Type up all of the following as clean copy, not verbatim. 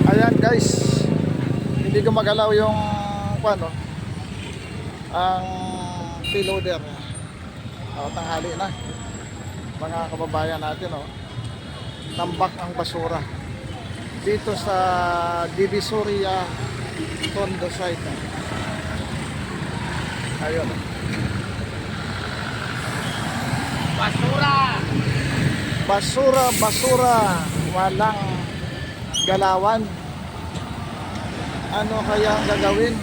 Ayan guys, hindi gumagalaw yung ano, ang payloader. Tanghali na mga kababayan natin, tambak ang basura dito sa Divisoria Tondo site. Ayun, basura, walang galawan. Ano kaya ang gagawin?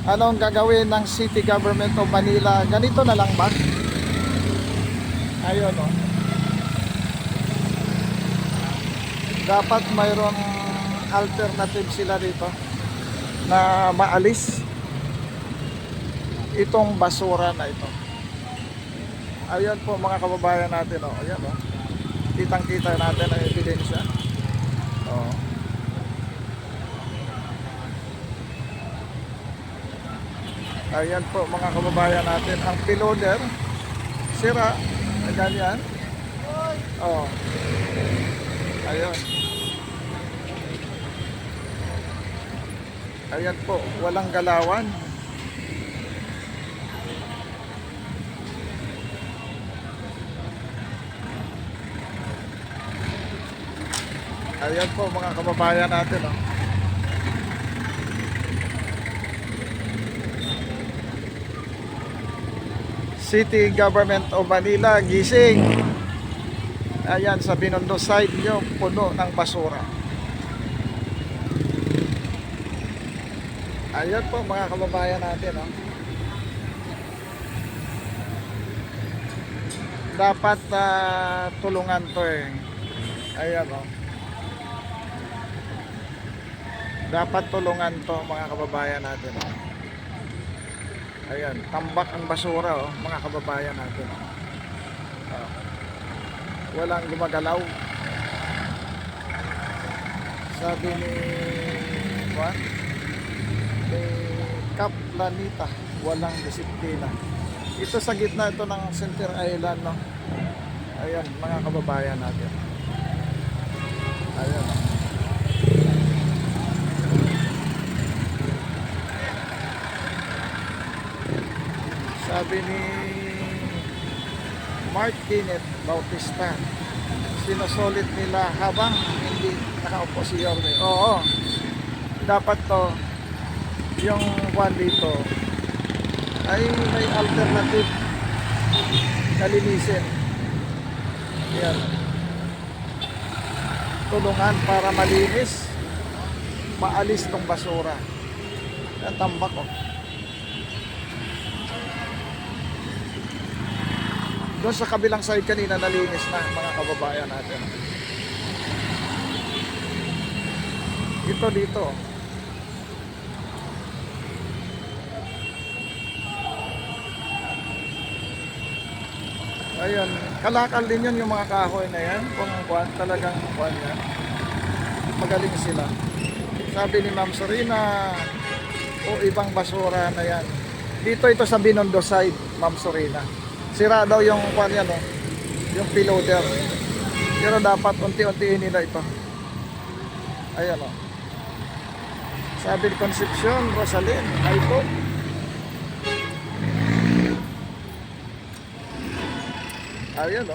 Anong gagawin ng City Government of Manila? Ganito na lang ba? Ayun, dapat mayroong alternative sila dito na maalis itong basura na ito. Ayun po mga kababayan natin, ayan, kitang-kita natin ang ebidensya. Ayan po mga kababayan natin, ang payloader sira, ganyan. Ayun. Ayan po, walang galawan. Ayan po mga kababayan natin, City Government of Manila, gising. Ayan, sa Binondo side nyo, puno ng basura. Ayan po mga kababayan natin, dapat tulungan to Ayan, dapat tulungan to mga kababayan natin, Ayan, tambak ang basura, mga kababayan natin. Walang gumagalaw. Sabi ni Cap Planita, walang disiplina. Ito sa gitna ito ng Center Island, Ayan, mga kababayan natin. Ayan. Sabi ni Martinez Bautista, sinusulit nila habang hindi nakaupo si Yorme. Oo, dapat to yung one dito ay may alternative na linisin. Yan, tulungan para malinis, maalis tong basura. Yan, tambak, doon sa kabilang side kanina nalinis na mga kababayan natin. Ito dito. Ayun, kalakal din yun yung mga kahoy na yan. Kung talagang yan, magaling sila. Sabi ni Ma'am Sorina, ibang basura na yan. Dito ito sa Binondo side, Ma'am Sorina. Sira daw yung yan, yung payloader. Pero dapat unti-untiin nila ito. Ayan, sabi ni Concepcion Rosalyn, ay po. Ayan,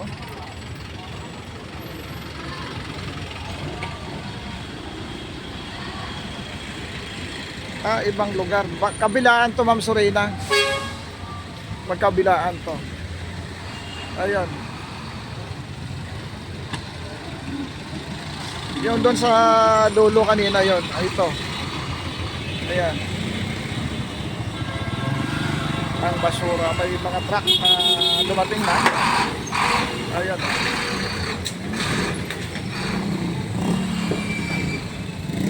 ibang lugar. Kabilaan to, Ma'am Sorina. Magkabilaan to. Ayan. Yung doon sa dulo kanina yon, ay ito. Ayan. Ang basura, may mga truck na dumating na. Ayan.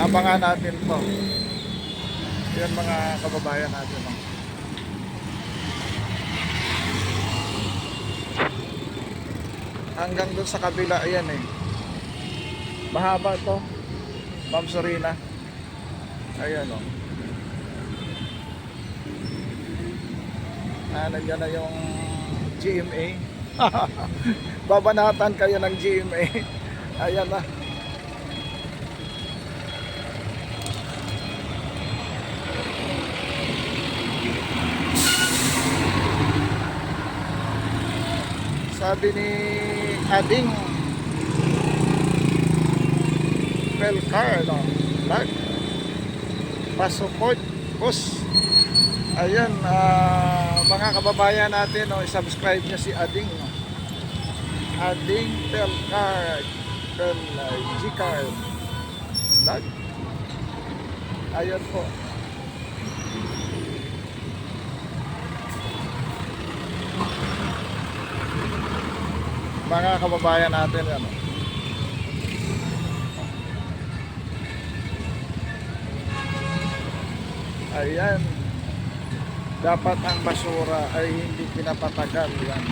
Abangan natin to. Yan mga kababayan natin, hanggang doon sa kabila, ayan mahaba to, Ma'am Sorina. Ayan, nandiyan na yung GMA. Babanatan kayo ng GMA. Ayan na. Sabi ni Ading Pelcar, no? Vlog. Pa-support, boss. Ayan, mga kababayan natin, no, i-subscribe nyo si Ading, no? Ading Pelcar, G-Card Vlog. Ayan po. Mga kababayan natin, ano. Ayan. Dapat ang basura ay hindi pinapatagal yan.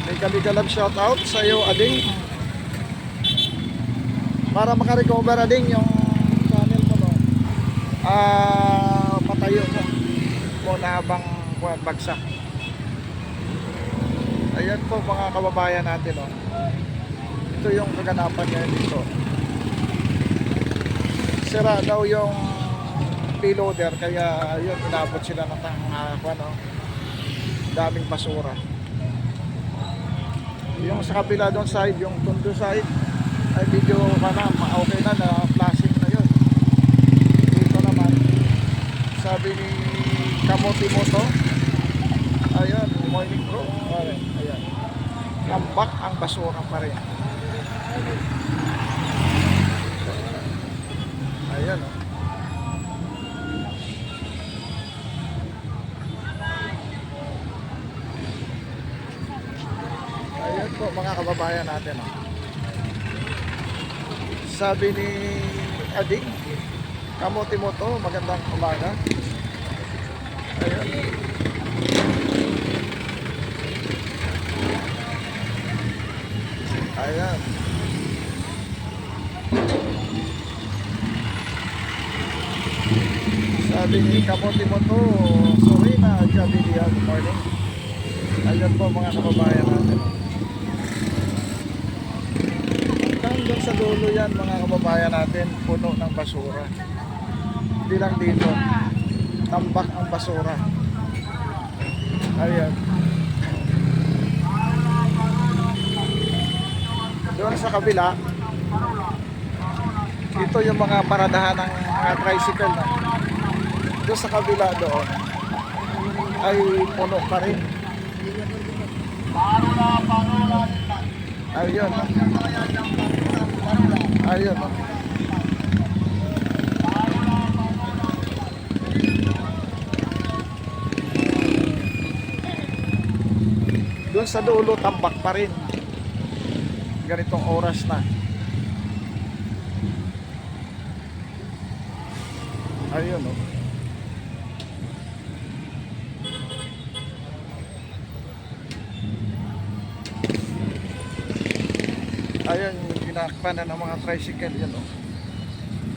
May kaligalab shoutout sa iyo, Ading. Para makarecover, Ading, yung channel mo, no? Patayo mo muna habang bagsak. Ayan po mga kababayan natin, no? Ito yung kaganapan niya dito. Sira daw yung payloader, kaya yun, inabot sila ng daming basura. Yung sa kabila doon side, yung Tondo side, ay video ka na, okay na flashing na yun. Dito naman, sabi ni Kamote Moto, ayan, morning bro, ayan, tambak ang basura pa rin. Ayan, oh. Ayan po mga kababayan natin, oh. Sabi ni Ading Kamote Moto, magandang umaga. Ayan. Ayan. Sabi ni Kamote Moto, sorry na, Javidia, good morning. Ayan po mga kababayan natin. Hanggang sa dulo yan mga kababayan natin, puno ng basura. Hindi lang dito, tambak ang basura. Ayan. Doon sa kabila, ito yung mga paradahan ng mga tricycle na. Doon sa kabila doon ay puno pa rin. Ayun. Ayun. Doon sa dulo tambak pa rin. Ganitong oras na. Ayun, oh. Ayan yung pinakpanan ng mga tricycle yan, oh.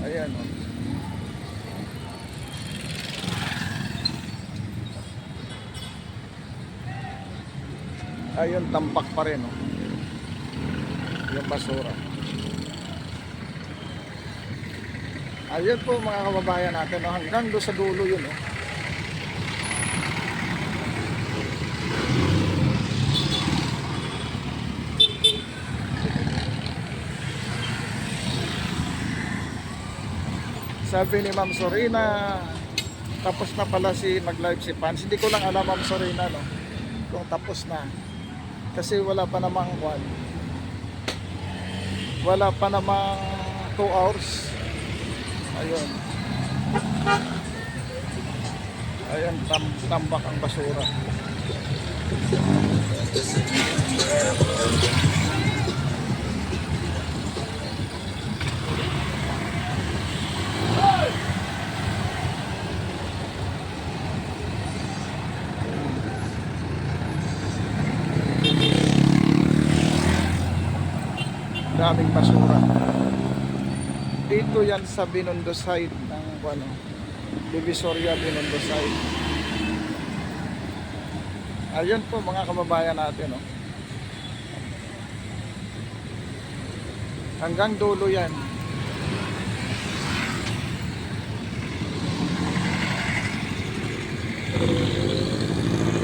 Ayan, oh. Ayun, tampak pa rin, oh. Yung basura. Ayun po mga kababayan natin, oh. Hanggang doon sa dulo yun, oh. Sabi ni Ma'am Sorina, tapos na pala si mag-live si Pans. Hindi ko lang alam, Ma'am Sorina, no, kung tapos na. Kasi wala pa namang wala pa namang 2 hours. Ayun. Ayun, tambak ang basura. Daming basura. Dito yan sa Binondo side ng Divisoria, Binondo side. Ayun po mga kababayan natin, oh. Hanggang dulo yan.